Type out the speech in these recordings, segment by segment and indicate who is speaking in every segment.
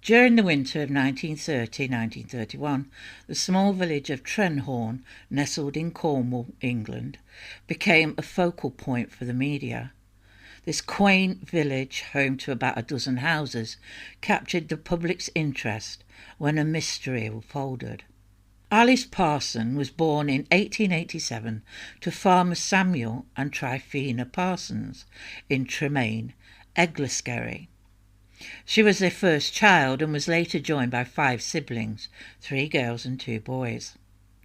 Speaker 1: During the winter of 1930-1931, the small village of Trenhorne, nestled in Cornwall, England, became a focal point for the media. This quaint village, home to about a dozen houses, captured the public's interest when a mystery unfolded. Alice Parson was born in 1887 to farmers Samuel and Tryphena Parsons in Tremaine, Egloskerry. She was their first child and was later joined by 5 siblings, 3 girls and 2 boys.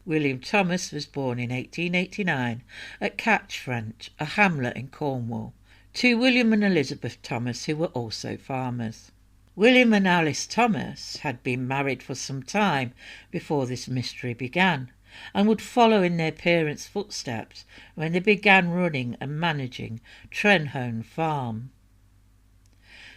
Speaker 1: William Thomas was born in 1889 at Catchfrench, a hamlet in Cornwall, to William and Elizabeth Thomas, who were also farmers. William and Alice Thomas had been married for some time before this mystery began, and would follow in their parents' footsteps when they began running and managing Trenhorne Farm.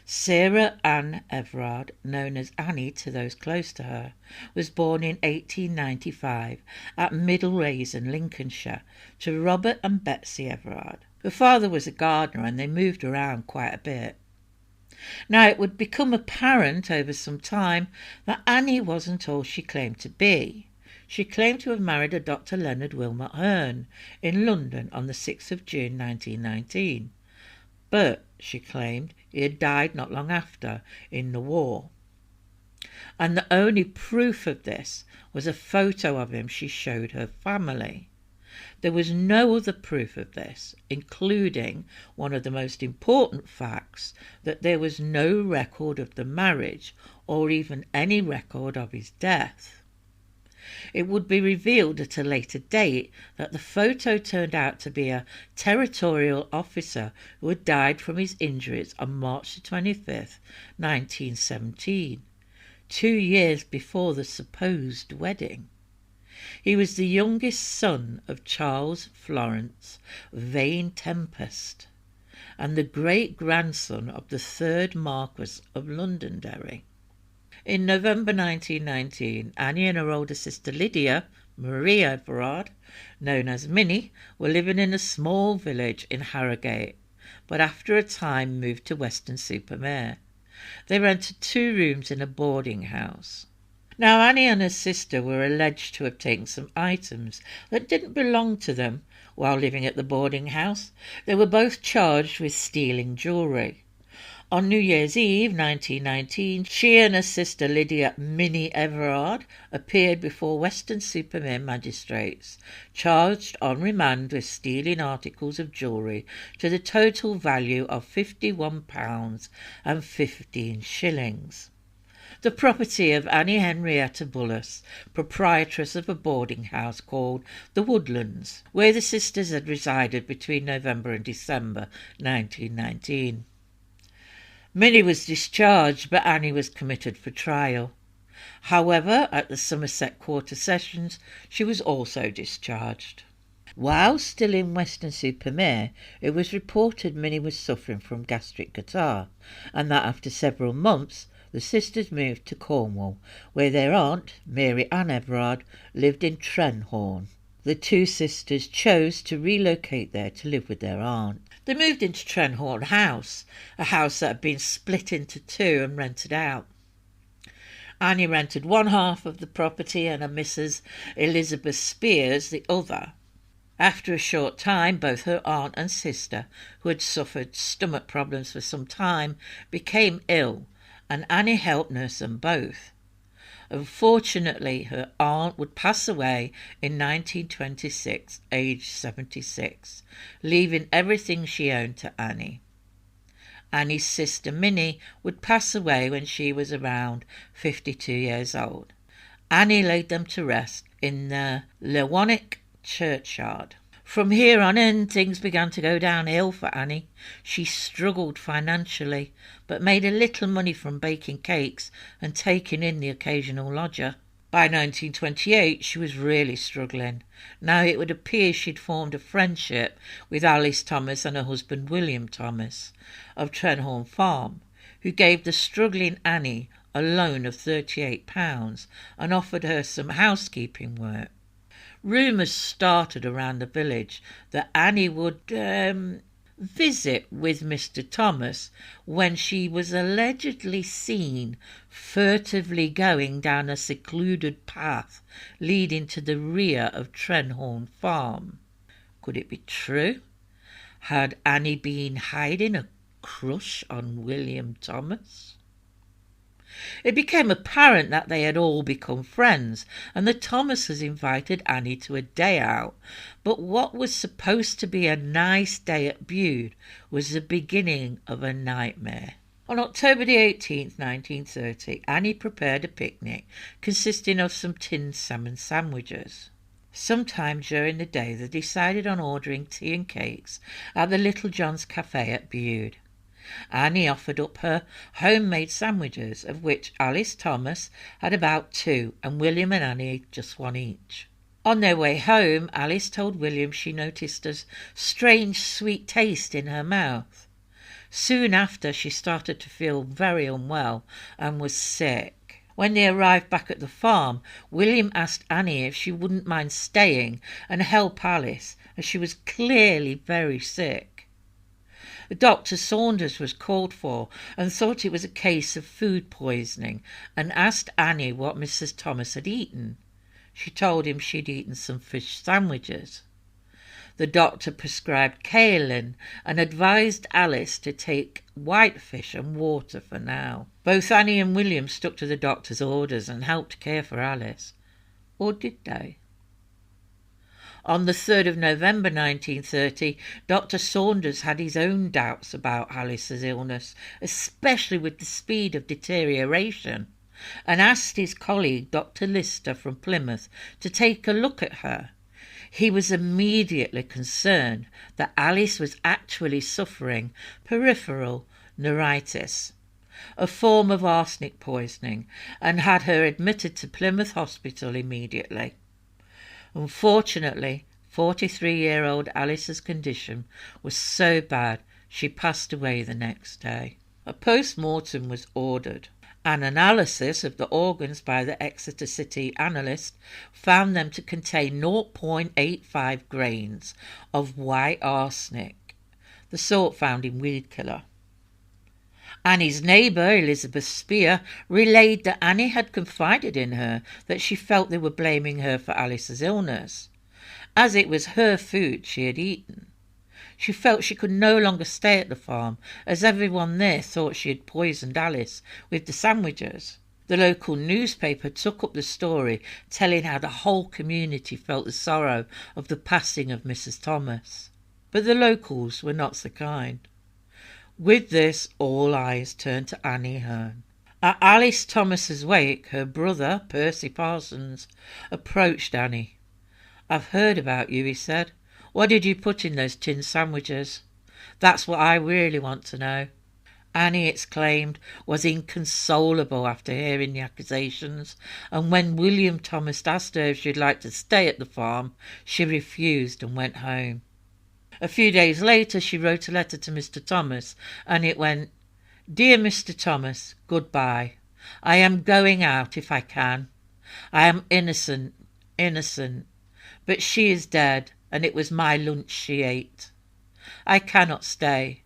Speaker 1: Sarah Ann Everard, known as Annie to those close to her, was born in 1895 at Middle Raisin, Lincolnshire, to Robert and Betsy Everard. Her father was a gardener and they moved around quite a bit. Now, it would become apparent over some time that Annie wasn't all she claimed to be. She claimed to have married a Dr. Leonard Wilmot Hearn in London on the 6th of June 1919. But, she claimed, he had died not long after, in the war. And the only proof of this was a photo of him she showed her family. There was no other proof of this, including one of the most important facts, that there was no record of the marriage or even any record of his death. It would be revealed at a later date that the photo turned out to be a territorial officer who had died from his injuries on March 25th, 1917, 2 years before the supposed wedding. He was the youngest son of Charles Florence Vane Tempest and the great-grandson of the 3rd Marquess of Londonderry. In November 1919, Annie and her older sister Lydia, Marie Everard, known as Minnie, were living in a small village in Harrogate, but after a time moved to Weston-super-Mare. They rented 2 rooms in a boarding house. Now, Annie and her sister were alleged to have taken some items that didn't belong to them while living at the boarding house. They were both charged with stealing jewellery. On New Year's Eve 1919, she and her sister Lydia Minnie Everard appeared before Weston-super-Mare magistrates, charged on remand with stealing articles of jewellery to the total value of £51 and 15 shillings. The property of Annie Henrietta Bullis, proprietress of a boarding house called the Woodlands, where the sisters had resided between November and December 1919. Minnie was discharged, but Annie was committed for trial. However, at the Somerset Quarter Sessions, she was also discharged. While still in Weston-super-Mare, it was reported Minnie was suffering from gastric catarrh, and that after several months, the sisters moved to Cornwall, where their aunt, Mary Ann Everard, lived in Trenhorne. The 2 sisters chose to relocate there to live with their aunt. They moved into Trenhorne House, a house that had been split into 2 and rented out. Annie rented one half of the property and a Mrs. Elizabeth Spears the other. After a short time, both her aunt and sister, who had suffered stomach problems for some time, became ill, and Annie helped nurse them both. Unfortunately, her aunt would pass away in 1926, aged 76, leaving everything she owned to Annie. Annie's sister Minnie would pass away when she was around 52 years old. Annie laid them to rest in the Lewonick churchyard. From here on in, things began to go downhill for Annie. She struggled financially, but made a little money from baking cakes and taking in the occasional lodger. By 1928, she was really struggling. Now it would appear she'd formed a friendship with Alice Thomas and her husband William Thomas of Trenhorne Farm, who gave the struggling Annie a loan of £38 and offered her some housekeeping work. Rumours started around the village that Annie would visit with Mr. Thomas when she was allegedly seen furtively going down a secluded path leading to the rear of Trenhorne farm. Could it be true? Had Annie been hiding a crush on William Thomas? It became apparent that they had all become friends, and the Thomases invited Annie to a day out. But what was supposed to be a nice day at Bude was the beginning of a nightmare. On October the 18th, 1930, Annie prepared a picnic consisting of some tinned salmon sandwiches. Sometime during the day they decided on ordering tea and cakes at the Little John's Cafe at Bude. Annie offered up her homemade sandwiches, of which Alice Thomas had about 2 and William and Annie just 1 each. On their way home, Alice told William she noticed a strange sweet taste in her mouth. Soon after, she started to feel very unwell and was sick. When they arrived back at the farm, William asked Annie if she wouldn't mind staying and help Alice, as she was clearly very sick. Dr. Saunders was called for and thought it was a case of food poisoning and asked Annie what Mrs. Thomas had eaten. She told him she'd eaten some fish sandwiches. The doctor prescribed kaolin and advised Alice to take whitefish and water for now. Both Annie and William stuck to the doctor's orders and helped care for Alice. Or did they? On the 3rd of November 1930, Dr. Saunders had his own doubts about Alice's illness, especially with the speed of deterioration, and asked his colleague Dr. Lister from Plymouth to take a look at her. He was immediately concerned that Alice was actually suffering peripheral neuritis, a form of arsenic poisoning, and had her admitted to Plymouth Hospital immediately. Unfortunately, 43-year-old Alice's condition was so bad she passed away the next day. A post-mortem was ordered. An analysis of the organs by the Exeter City analyst found them to contain 0.85 grains of white arsenic, the sort found in weed killer. Annie's neighbour, Elizabeth Spear, relayed that Annie had confided in her that she felt they were blaming her for Alice's illness, as it was her food she had eaten. She felt she could no longer stay at the farm, as everyone there thought she had poisoned Alice with the sandwiches. The local newspaper took up the story, telling how the whole community felt the sorrow of the passing of Mrs. Thomas. But the locals were not so kind. With this, all eyes turned to Annie Hearn. At Alice Thomas's wake, her brother, Percy Parsons, approached Annie. "I've heard about you," he said. "What did you put in those tin sandwiches? That's what I really want to know." Annie, exclaimed, was inconsolable after hearing the accusations, and when William Thomas asked her if she'd like to stay at the farm, she refused and went home. A few days later she wrote a letter to Mr. Thomas, and it went, "Dear Mr. Thomas, goodbye. I am going out if I can. I am innocent, but she is dead, and it was my lunch she ate. I cannot stay.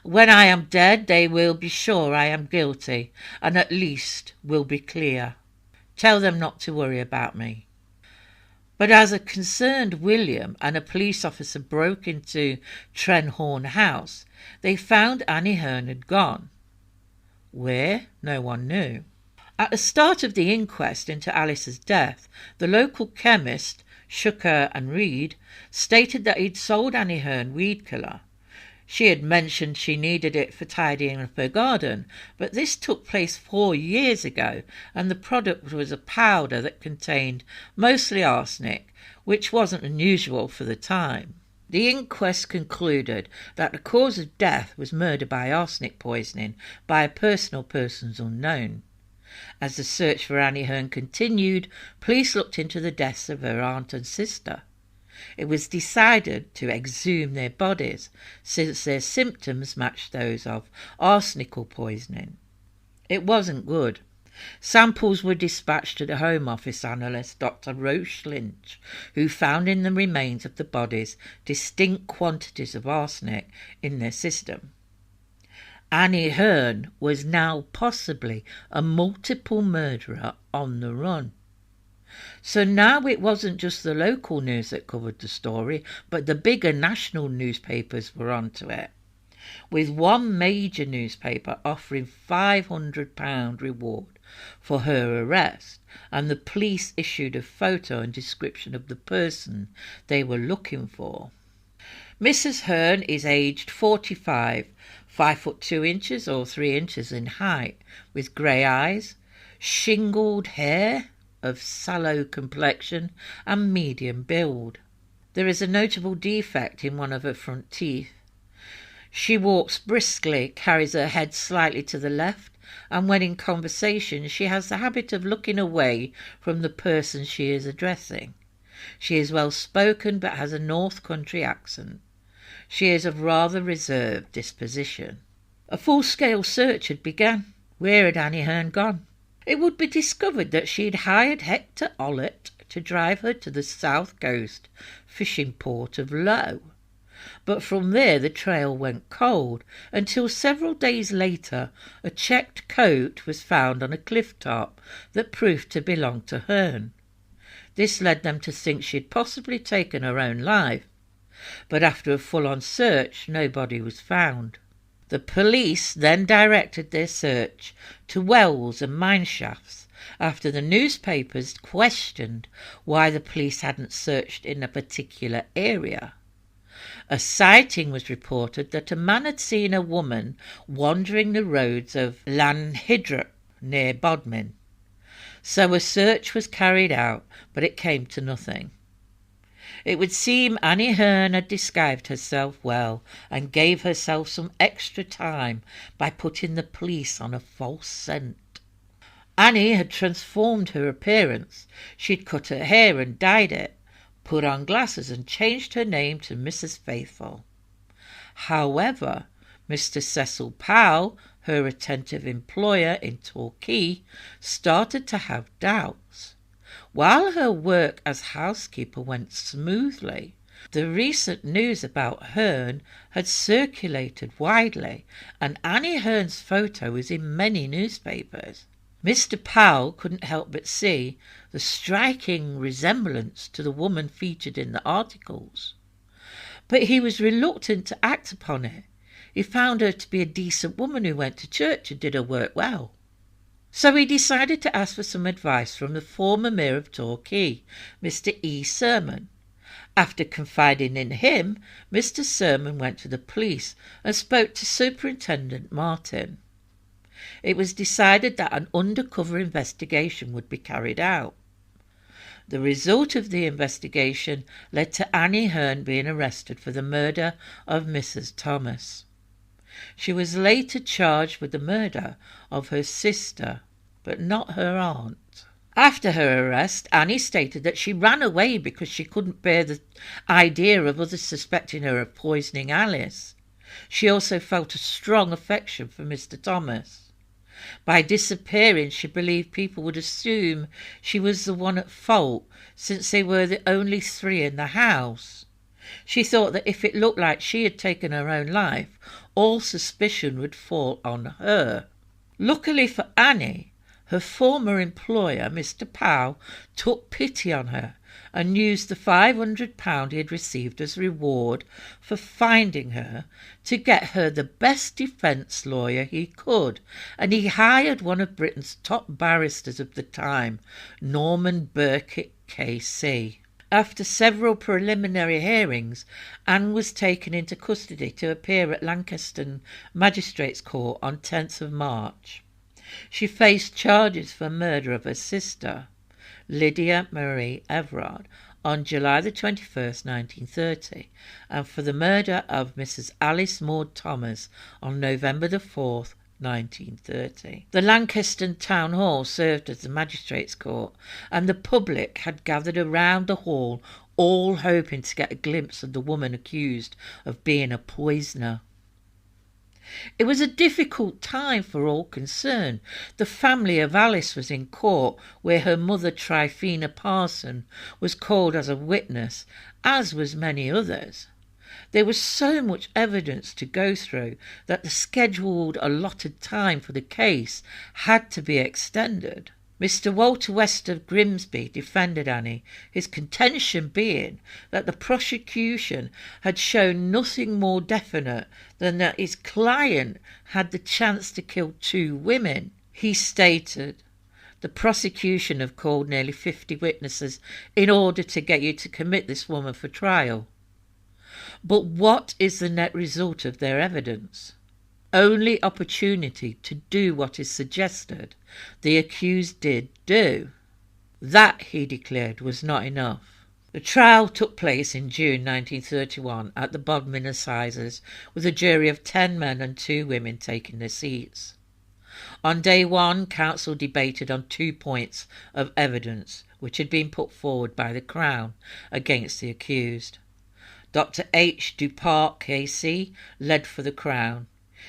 Speaker 1: When I am dead they will be sure I am guilty, and at least will be clear. Tell them not to worry about me." But as a concerned William and a police officer broke into Trenhorne House, they found Annie Hearn had gone. Where? No one knew. At the start of the inquest into Alice's death, the local chemist, Shucker and Reed, stated that he'd sold Annie Hearn weed killer. She had mentioned she needed it for tidying up her garden, but this took place 4 years ago, and the product was a powder that contained mostly arsenic, which wasn't unusual for the time. The inquest concluded that the cause of death was murder by arsenic poisoning by a personal persons unknown. As the search for Annie Hearn continued, police looked into the deaths of her aunt and sister. It was decided to exhume their bodies, since their symptoms matched those of arsenical poisoning. It wasn't good. Samples were dispatched to the Home Office analyst Dr. Roche Lynch, who found in the remains of the bodies distinct quantities of arsenic in their system. Annie Hearn was now possibly a multiple murderer on the run. So now it wasn't just the local news that covered the story, but the bigger national newspapers were onto it, with one major newspaper offering £500 reward for her arrest, and the police issued a photo and description of the person they were looking for. Mrs. Hearn is aged 45, 5'2" or 3 inches in height, with grey eyes, shingled hair, of sallow complexion and medium build. There is a notable defect in one of her front teeth. She walks briskly, carries her head slightly to the left, and when in conversation she has the habit of looking away from the person she is addressing. She is well spoken but has a North Country accent. She is of rather reserved disposition. A full-scale search had begun. Where had Annie Hearn gone? It would be discovered that she had hired Hector Ollett to drive her to the south coast fishing port of Low. But from there the trail went cold until several days later a checked coat was found on a cliff top that proved to belong to Hearn. This led them to think she had possibly taken her own life, but after a full-on search nobody was found. The police then directed their search to wells and mine shafts after the newspapers questioned why the police hadn't searched in a particular area. A sighting was reported that a man had seen a woman wandering the roads of Lanhydrock near Bodmin. So a search was carried out, but it came to nothing. It would seem Annie Hearn had disguised herself well and gave herself some extra time by putting the police on a false scent. Annie had transformed her appearance. She'd cut her hair and dyed it, put on glasses and changed her name to Mrs. Faithful. However, Mr. Cecil Powell, her attentive employer in Torquay, started to have doubts. While her work as housekeeper went smoothly, the recent news about Hearn had circulated widely, and Annie Hearn's photo was in many newspapers. Mr. Powell couldn't help but see the striking resemblance to the woman featured in the articles, but he was reluctant to act upon it. He found her to be a decent woman who went to church and did her work well. So he decided to ask for some advice from the former Mayor of Torquay, Mr. E. Sermon. After confiding in him, Mr. Sermon went to the police and spoke to Superintendent Martin. It was decided that an undercover investigation would be carried out. The result of the investigation led to Annie Hearn being arrested for the murder of Mrs. Thomas. She was later charged with the murder of her sister, but not her aunt. After her arrest, Annie stated that she ran away because she couldn't bear the idea of others suspecting her of poisoning Alice. She also felt a strong affection for Mr. Thomas. By disappearing, she believed people would assume she was the one at fault, since they were the only three in the house. She thought that if it looked like she had taken her own life, all suspicion would fall on her. Luckily for Annie, her former employer, Mr. Powell, took pity on her and used the £500 he had received as reward for finding her to get her the best defence lawyer he could, and he hired one of Britain's top barristers of the time, Norman Burkitt KC. After several preliminary hearings, Anne was taken into custody to appear at Lancaster Magistrates' Court on 10th of March. She faced charges for murder of her sister, Lydia Marie Everard, on July the 21st, 1930, and for the murder of Mrs. Alice Maud Thomas on November the 4th, 1930. The Lancaster Town Hall served as the magistrates' court, and the public had gathered around the hall, all hoping to get a glimpse of the woman accused of being a poisoner. It was a difficult time for all concerned. The family of Alice was in court, where her mother, Tryphena Parson, was called as a witness, as was many others. There was so much evidence to go through that the scheduled allotted time for the case had to be extended. Mr. Walter West of Grimsby defended Annie, his contention being that the prosecution had shown nothing more definite than that his client had the chance to kill 2 women. He stated, "The prosecution have called nearly 50 witnesses in order to get you to commit this woman for trial. But what is the net result of their evidence? Only opportunity to do what is suggested the accused did do." That, he declared, was not enough. The trial took place in June 1931 at the Bodmin Assizes, with a jury of 10 men and 2 women taking their seats. On day 1, counsel debated on 2 points of evidence which had been put forward by the Crown against the accused. Dr. H. Dupart, K.C., led for the Crown.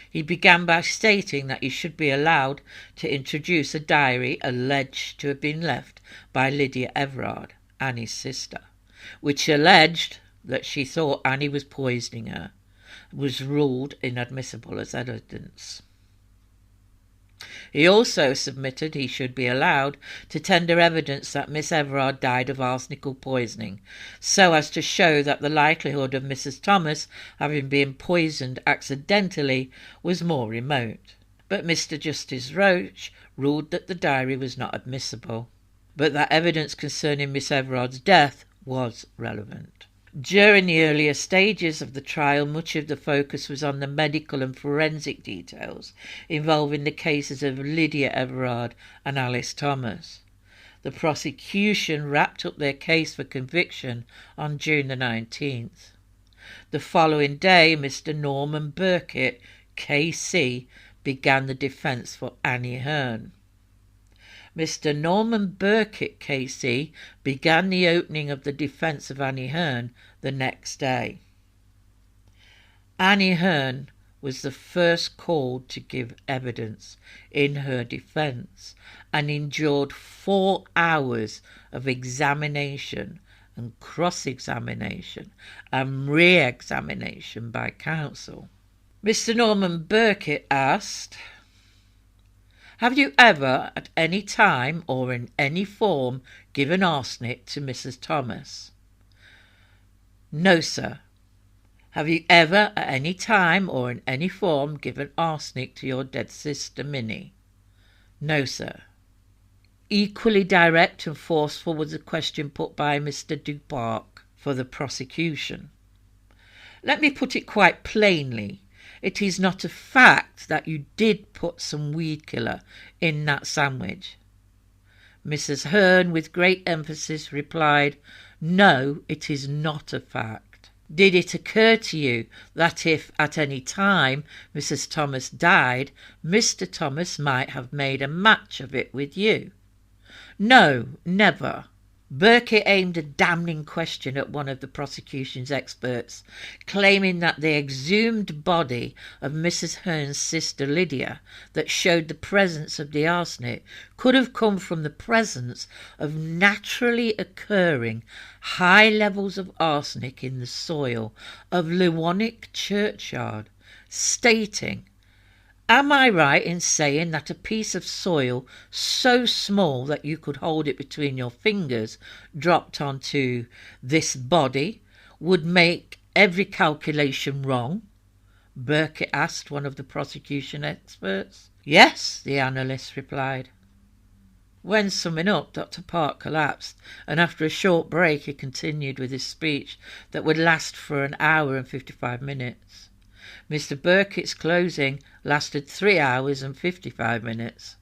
Speaker 1: He began by stating that he should be allowed to introduce a diary alleged to have been left by Lydia Everard, Annie's sister, which alleged that she thought Annie was poisoning her, was ruled inadmissible as evidence. He also submitted he should be allowed to tender evidence that Miss Everard died of arsenical poisoning, so as to show that the likelihood of Mrs. Thomas having been poisoned accidentally was more remote. But Mr. Justice Roach ruled that the diary was not admissible, but that evidence concerning Miss Everard's death was relevant. During the earlier stages of the trial, much of the focus was on the medical and forensic details involving the cases of Lydia Everard and Alice Thomas. The prosecution wrapped up their case for conviction on June the 19th. The following day, Mr. Norman Burkitt, K.C., began the defence for Annie Hearn. Mr. Norman Burkitt, K.C., began the opening of the defence of Annie Hearn the next day. Annie Hearn was the first called to give evidence in her defence and endured 4 hours of examination and cross-examination and re-examination by counsel. Mr. Norman Burkitt asked, "Have you ever, at any time or in any form, given arsenic to Mrs. Thomas?" "No, sir." "Have you ever, at any time or in any form, given arsenic to your dead sister Minnie?" "No, sir." Equally direct and forceful was the question put by Mr. Dupart for the prosecution. "Let me put it quite plainly. It is not a fact that you did put some weed killer in that sandwich." Mrs. Hearn, with great emphasis, replied, "No, it is not a fact." "Did it occur to you that if at any time Mrs. Thomas died, Mr. Thomas might have made a match of it with you?" "No, never." Burkitt aimed a damning question at one of the prosecution's experts, claiming that the exhumed body of Mrs. Hearn's sister Lydia that showed the presence of the arsenic could have come from the presence of naturally occurring high levels of arsenic in the soil of Lewannick churchyard, stating, "Am I right in saying that a piece of soil so small that you could hold it between your fingers dropped onto this body would make every calculation wrong?" Burkitt asked one of the prosecution experts. "Yes," the analyst replied. When summing up, Dr. Park collapsed, and after a short break he continued with his speech that would last for an hour and 55 minutes. Mr. Burkitt's closing lasted 3 hours and 55 minutes.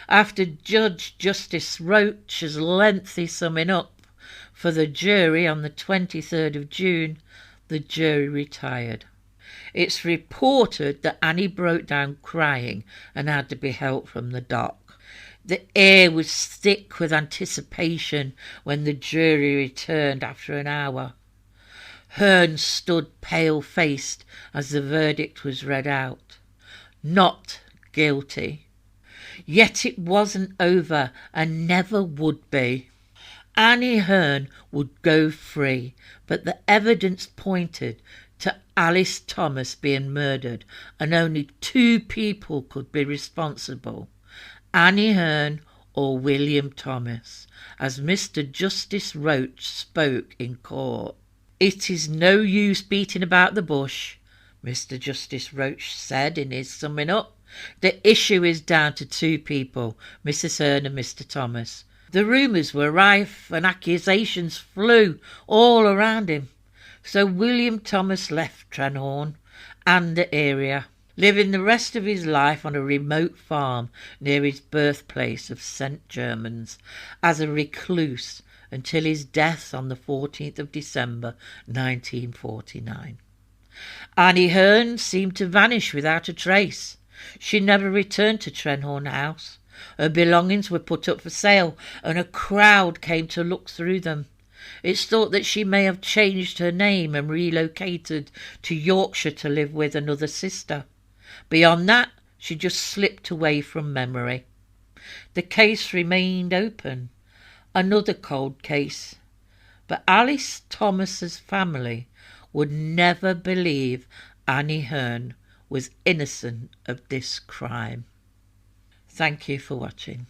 Speaker 1: After Judge Justice Roach's lengthy summing up for the jury on the 23rd of June, the jury retired. It's reported that Annie broke down crying and had to be helped from the dock. The air was thick with anticipation when the jury returned after an hour. Hearn stood pale-faced as the verdict was read out. not guilty. Yet it wasn't over and never would be. Annie Hearn would go free, but the evidence pointed to Alice Thomas being murdered, and only 2 people could be responsible: Annie Hearn or William Thomas, as Mr. Justice Roach spoke in court. "It is no use beating about the bush," Mr. Justice Roach said in his summing up. "The issue is down to 2 people, Mrs. Hearn and Mr. Thomas. The rumours were rife and accusations flew all around him. So William Thomas left Trenhorne and the area, living the rest of his life on a remote farm near his birthplace of St. Germans as a recluse until his death on the 14th of December 1949. Annie Hearn seemed to vanish without a trace. She never returned to Trenhorne House. Her belongings were put up for sale, and a crowd came to look through them. It's thought that she may have changed her name and relocated to Yorkshire to live with another sister. Beyond that, she just slipped away from memory. The case remained open, another cold case. But Alice Thomas's family would never believe Annie Hearn was innocent of this crime. Thank you for watching.